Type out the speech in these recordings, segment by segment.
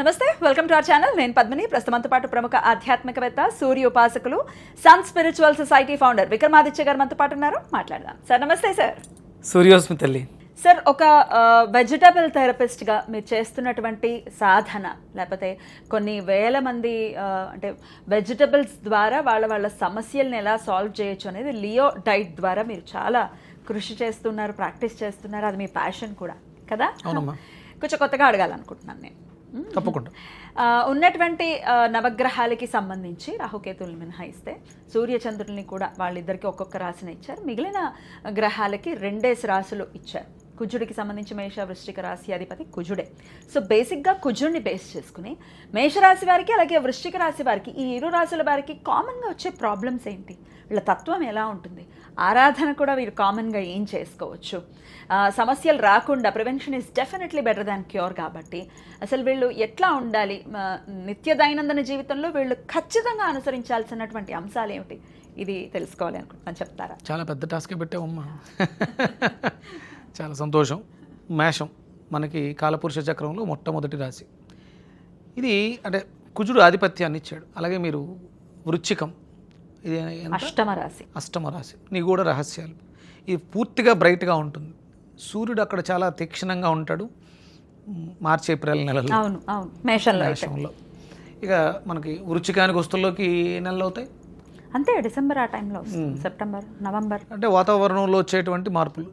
నమస్తే, welcome to our channel. నేను పద్మిని. ప్రస్తుతంతో పాటు ప్రముఖ ఆధ్యాత్మికవేత్త, సూర్య ఉపాసకులు, sun spiritual society founder Vikramaditya garu మనతో పాటు ఉన్నారు. మాట్లాడదాం. సార్ నమస్తే. సార్ సూర్యోస్మి తల్లి. సార్, ఒక వెజిటబుల్ థెరపిస్ట్గా మీరు చేస్తున్నటువంటి సాధన, లేకపోతే కొన్ని వేల మంది అంటే వెజిటబుల్స్ ద్వారా వాళ్ళ సమస్యల్ని ఎలా సాల్వ్ చేయొచ్చు అనేది లియో డైట్ ద్వారా మీరు చాలా కృషి చేస్తున్నారు, ప్రాక్టీస్ చేస్తున్నారు. అది మీ ప్యాషన్ కూడా కదా? అవునమ్మా. కొంచెం కొత్తగా అడగాలనుకుంటున్నాను నేను. తప్పకుండా. ఉన్నటువంటి నవగ్రహాలకి సంబంధించి రాహుకేతువులు మినహాయిస్తే సూర్యచంద్రుల్ని కూడా వాళ్ళిద్దరికి ఒక్కొక్క రాశిని ఇచ్చారు. మిగిలిన గ్రహాలకి 2 రాశులు ఇచ్చారు. కుజుడికి సంబంధించి మేష వృశ్చిక రాశి అధిపతి కుజుడే. సో బేసిక్గా కుజుడిని బేస్ చేసుకుని మేషరాశి వారికి అలాగే వృశ్చిక రాశి వారికి, ఈ 2 రాశుల వారికి కామన్గా వచ్చే ప్రాబ్లమ్స్ ఏంటి, వీళ్ళ తత్వం ఎలా ఉంటుంది, ఆరాధన కూడా వీరు కామన్గా ఏం చేసుకోవచ్చు, సమస్యలు రాకుండా prevention is definitely better than cure. కాబట్టి అసలు వీళ్ళు ఎట్లా ఉండాలి, నిత్య దైనందిన జీవితంలో వీళ్ళు ఖచ్చితంగా అనుసరించాల్సినటువంటి అంశాలు ఏమిటి, ఇది తెలుసుకోవాలి అనుకుంటున్నాను. చెప్తారా? చాలా పెద్ద టాస్క్ పెట్టావమ్మా. చాలా సంతోషం. మేషం మనకి కాలపురుష చక్రంలో మొట్టమొదటి రాశి. ఇది అంటే కుజుడు ఆధిపత్యాన్ని ఇచ్చాడు. అలాగే మీరు వృశ్చికం, ఇది అష్టమ రాశి. నీ కూడా రహస్యాలు. ఇది పూర్తిగా బ్రైట్గా ఉంటుంది. సూర్యుడు అక్కడ చాలా తీక్షణంగా ఉంటాడు మార్చి ఏప్రిల్ నెలలో. మేషంలో. ఇక మనకి వృశ్చికానికి వస్తుల్లోకి నెలలు అవుతాయి అంతే, డిసెంబర్ ఆ టైంలో, సెప్టెంబర్, నవంబర్. అంటే వాతావరణంలో వచ్చేటువంటి మార్పులు,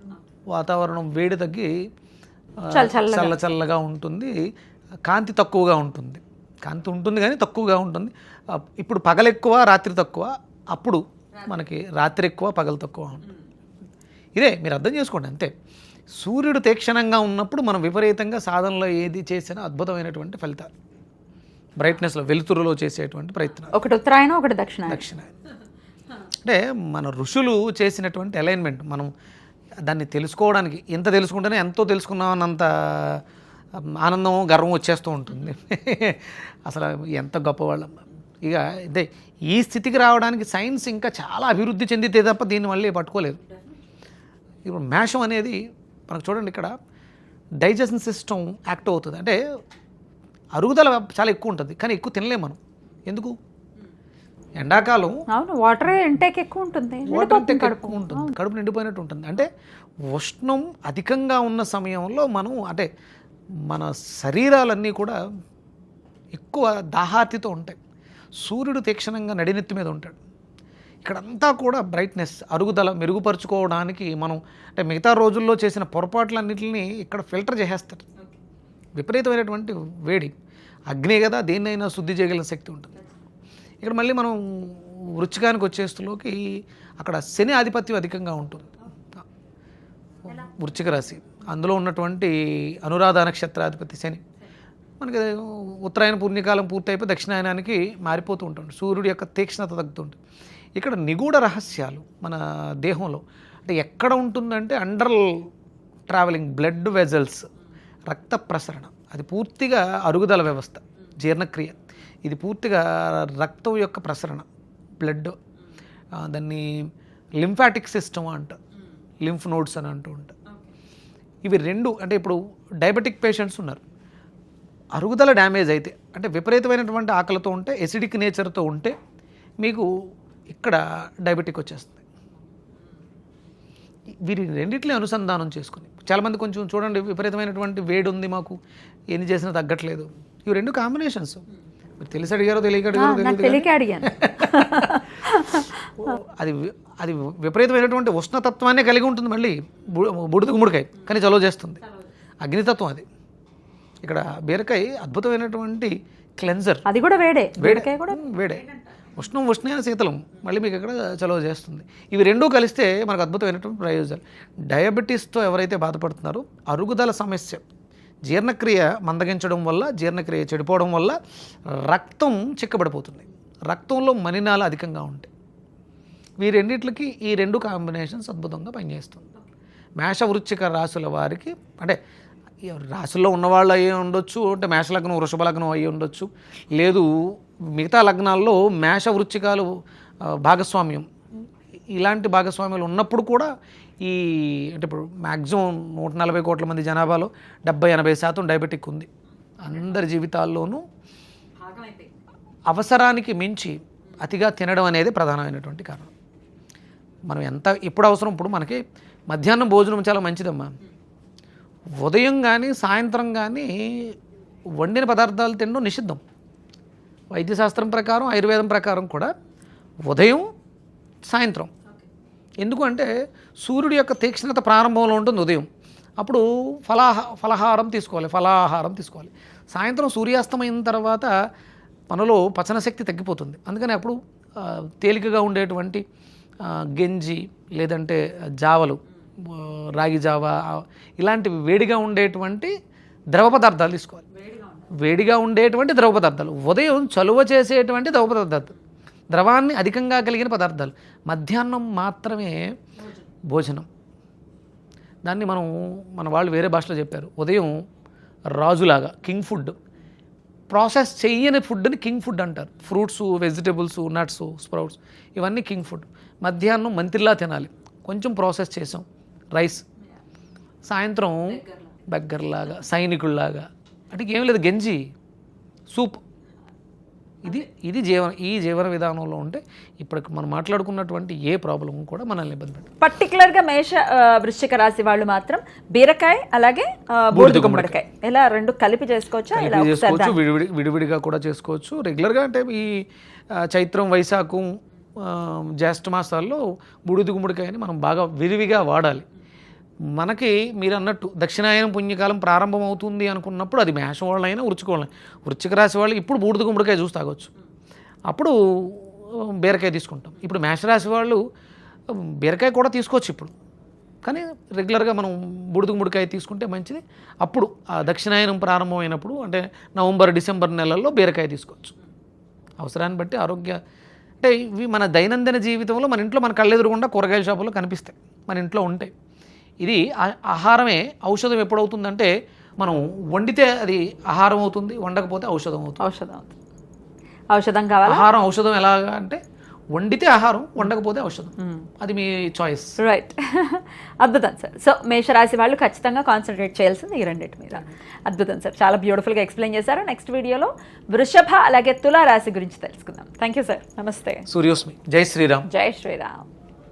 వాతావరణం వేడి తగ్గి చల్లగా ఉంటుంది, కాంతి తక్కువగా ఉంటుంది. కాంతి ఉంటుంది కానీ తక్కువగా ఉంటుంది. ఇప్పుడు పగలు ఎక్కువ, రాత్రి తక్కువ. అప్పుడు మనకి రాత్రి ఎక్కువ, పగలు తక్కువ ఉంటుంది. ఇదే మీరు అర్థం చేసుకోండి అంతే. సూర్యుడు తీక్షణంగా ఉన్నప్పుడు మనం విపరీతంగా సాధనలో ఏది చేసినా అద్భుతమైనటువంటి ఫలితాలు, బ్రైట్నెస్లో, వెలుతురులో చేసేటువంటి ప్రయత్నం. ఒకటి ఉత్తరాయణం, ఒకటి దక్షిణాయనం. అంటే మన ఋషులు చేసినటువంటి అలైన్మెంట్, మనం దాన్ని తెలుసుకోవడానికి ఎంత తెలుసుకుంటేనే ఎంతో తెలుసుకున్నామన్నంత ఆనందం, గర్వం వచ్చేస్తూ ఉంటుంది. అసలు ఎంత గొప్పవాళ్ళం. ఇక ఇదే ఈ స్థితికి రావడానికి సైన్స్ ఇంకా చాలా అభివృద్ధి చెందితే తప్ప దీన్ని మళ్ళీ పట్టుకోలేదు. ఇప్పుడు మేషం అనేది మనకు చూడండి, ఇక్కడ డైజెషన్ సిస్టమ్ యాక్టివ్ అవుతుంది. అంటే అరుగుదల చాలా ఎక్కువ ఉంటుంది, కానీ ఎక్కువ తినలేము మనం. ఎందుకు? ఎండాకాలం వాటర్ ఇంటేక్ ఎక్కువ ఉంటుంది, కడుపు నిండిపోయినట్టు ఉంటుంది. అంటే ఉష్ణం అధికంగా ఉన్న సమయంలో మనం, అంటే మన శరీరాలన్నీ కూడా ఎక్కువ దాహార్తితో ఉంటాయి. సూర్యుడు తీక్షణంగా నడినెత్తి మీద ఉంటాడు. ఇక్కడంతా కూడా బ్రైట్నెస్, అరుగుదల మెరుగుపరుచుకోవడానికి మనం, అంటే మిగతా రోజుల్లో చేసిన పొరపాట్లన్నింటినీ ఇక్కడ ఫిల్టర్ చేసేస్తారు. విపరీతమైనటువంటి వేడి, అగ్ని కదా, దేన్నైనా శుద్ధి చేయగలిగిన శక్తి ఉంటుంది. ఇక్కడ మళ్ళీ మనం వృశ్చికానికి వచ్చేస్తులోకి అక్కడ శని ఆధిపత్యం అధికంగా ఉంటుంది. వృశ్చిక రాశి, అందులో ఉన్నటువంటి అనురాధ నక్షత్రాధిపతి శని. మనకి ఉత్తరాయణ పుణ్యకాలం పూర్తయిపోయి దక్షిణాయనానికి మారిపోతూ ఉంటుంది. సూర్యుడి యొక్క తీక్ష్ణత తగ్గుతుంటుంది. ఇక్కడ నిగూఢ రహస్యాలు మన దేహంలో, అంటే ఎక్కడ ఉంటుందంటే అండర్ ట్రావెలింగ్ బ్లడ్ వెజల్స్, రక్త ప్రసరణ, అది పూర్తిగా అరుగుదల వ్యవస్థ, జీర్ణక్రియ, ఇది పూర్తిగా రక్తం యొక్క ప్రసరణ, బ్లడ్, దాన్ని లింఫాటిక్ సిస్టమ్ అంట, లింఫ్ నోడ్స్ అని అంటూ ఉంటారు. ఇవి 2, అంటే ఇప్పుడు డయాబెటిక్ పేషెంట్స్ ఉన్నారు. అరుగుదల డ్యామేజ్ అయితే, అంటే విపరీతమైనటువంటి ఆకలితో ఉంటే, ఎసిడిక్ నేచర్తో ఉంటే మీకు ఇక్కడ డయాబెటిక్ వచ్చేస్తుంది. వీరి రెండింటిని అనుసంధానం చేసుకుని, చాలామంది కొంచెం చూడండి, విపరీతమైనటువంటి వేడి ఉంది మాకు, ఎన్ని చేసినా తగ్గట్లేదు. ఇవి 2 కాంబినేషన్స్. మీరు తెలిసి అడిగారో తెలియక అడిగారు. అది విపరీతమైనటువంటి ఉష్ణతత్వాన్ని కలిగి ఉంటుంది. మళ్ళీ బుడిద గుమ్మడికాయ కానీ చలువ చేస్తుంది, అగ్నితత్వం అది. ఇక్కడ బీరకాయ అద్భుతమైనటువంటి క్లెన్జర్, అది కూడా వేడే. ఉష్ణమైన శీతలం, మళ్ళీ మీకు ఇక్కడ చలువ చేస్తుంది. ఇవి 2 కలిస్తే మనకు అద్భుతమైనటువంటి ప్రయోజనాలు. డయాబెటీస్తో ఎవరైతే బాధపడుతున్నారో, అరుగుదల సమస్య, జీర్ణక్రియ మందగించడం వల్ల, జీర్ణక్రియ చెడిపోవడం వల్ల రక్తం చిక్కబడిపోతుంది, రక్తంలో మలినాలు అధికంగా ఉంటాయి. వీరెన్నిటికి ఈ 2 కాంబినేషన్స్ అద్భుతంగా పనిచేస్తుంది. మేష వృశ్చిక రాశుల వారికి, అంటే రాశుల్లో ఉన్నవాళ్ళు అయ్యి ఉండొచ్చు, అంటే మేషలగ్నం వృషభ లగ్నం అయ్యి ఉండొచ్చు, లేదు మిగతా లగ్నాల్లో మేష వృశ్చికాలు భాగస్వామ్యం, ఇలాంటి భాగస్వామ్యాలు ఉన్నప్పుడు కూడా ఈ అంటే ఇప్పుడు మ్యాక్సిమం 140 కోట్ల మంది జనాభాలో 70-80% డయాబెటిక్ ఉంది. అందరి జీవితాల్లోనూ అవసరానికి మించి అతిగా తినడం అనేది ప్రధానమైనటువంటి కారణం. మనం ఎప్పుడు అవసరం, ఇప్పుడు మనకి మధ్యాహ్నం భోజనం చాలా మంచిదమ్మా. ఉదయం కానీ సాయంత్రం కానీ వండిన పదార్థాలు తినడం నిషిద్ధం. వైద్యశాస్త్రం ప్రకారం, ఆయుర్వేదం ప్రకారం కూడా ఉదయం సాయంత్రం. ఎందుకు అంటే సూర్యుడి యొక్క తీక్ష్ణత ప్రారంభంలో ఉంటుంది ఉదయం. అప్పుడు ఫలాహారం తీసుకోవాలి. సాయంత్రం సూర్యాస్తమైన తర్వాత మనలో పచన శక్తి తగ్గిపోతుంది. అందుకని అప్పుడు తేలికగా ఉండేటువంటి గంజి లేదంటే జావలు, రాగి జావ, ఇలాంటివి వేడిగా ఉండేటువంటి ద్రవ పదార్థాలు తీసుకోవాలి. వేడిగా ఉండేటువంటి ద్రవ పదార్థాలు, ఉదయం చలువ చేసేటువంటి ద్రవ పదార్థాలు, ద్రవాన్ని అధికంగా కలిగిన పదార్థాలు. మధ్యాహ్నం మాత్రమే భోజనం. దాన్ని మన వాళ్ళు వేరే భాషలో చెప్పారు, ఉదయం రాజులాగా కింగ్ ఫుడ్, ప్రాసెస్ చేయని ఫుడ్ని కింగ్ ఫుడ్ అంటారు. ఫ్రూట్స్, వెజిటబుల్స్, నట్స్, స్ప్రౌట్స్ ఇవన్నీ కింగ్ ఫుడ్. మధ్యాహ్నం మంత్రిలా తినాలి, కొంచెం ప్రాసెస్ చేసాం రైస్. సాయంత్రం బెగ్గర్లాగా, సైనికుల్లాగా, అంటే ఏం లేదు, గంజి, సూప్. ఇది ఈ జీవన విధానంలో ఉంటే ఇప్పుడు మనం మాట్లాడుకున్నటువంటి ఏ ప్రాబ్లం కూడా మనల్ని ఇబ్బంది పెట్టదు. పర్టికులర్గా వృశ్చిక రాశి వాళ్ళు మాత్రం బీరకాయ అలాగే బూడిద గుమ్మడికాయ ఇలా రెండు కలిపి చేసుకోవచ్చా? చేసుకోవచ్చు, విడివిడిగా కూడా చేసుకోవచ్చు. రెగ్యులర్గా అంటే ఈ చైత్రం, వైశాఖం, జ్యేష్ఠ మాసాల్లో బూడిద గుమ్మడికాయని మనం బాగా విరివిగా వాడాలి. మనకి మీరు అన్నట్టు దక్షిణాయనం పుణ్యకాలం ప్రారంభం అవుతుంది అనుకున్నప్పుడు అది మేషం వాళ్ళైనా వృశ్చిక రాశి వాళ్ళు ఇప్పుడు బూడిద గుమ్మడికాయ జ్యూస్ తాగొచ్చు, అప్పుడు బీరకాయ తీసుకుంటాం. ఇప్పుడు మేషరాశి వాళ్ళు బీరకాయ కూడా తీసుకోవచ్చు ఇప్పుడు, కానీ రెగ్యులర్గా మనం బూడిద గుమ్మడికాయ తీసుకుంటే మంచిది. అప్పుడు ఆ దక్షిణాయనం ప్రారంభమైనప్పుడు అంటే నవంబర్, డిసెంబర్ నెలల్లో బీరకాయ తీసుకోవచ్చు. అవసరాన్ని బట్టి ఆరోగ్య అంటే ఇవి మన దైనందిన జీవితంలో మన ఇంట్లో మన కళ్ళెదురుగుండా కూరగాయల షాపులో కనిపిస్తాయి, మన ఇంట్లో ఉంటాయి. ఇది ఆహారమే ఔషధం ఎప్పుడవుతుందంటే మనం వండితే అది ఆహారం అవుతుంది, వండకపోతే ఔషధం అవుతుంది. ఔషధం కావాలి. ఆహారం ఔషధం ఎలాగా అంటే వండితే ఆహారం, వండకపోతే ఔషధం. అది మీ చాయిస్. రైట్. అద్భుతం సార్. సో మేషరాశి వాళ్ళు ఖచ్చితంగా కాన్సన్ట్రేట్ చేయాల్సింది ఈ రెండింటి మీద. అద్భుతం సార్, చాలా బ్యూటిఫుల్గా ఎక్స్ప్లెయిన్ చేశారు. నెక్స్ట్ వీడియోలో వృషభ అలాగే తులా రాశి గురించి తెలుసుకుందాం. Thank you sir. నమస్తే. సూర్యోస్మి. జై శ్రీరామ్. జై శ్రీరామ్.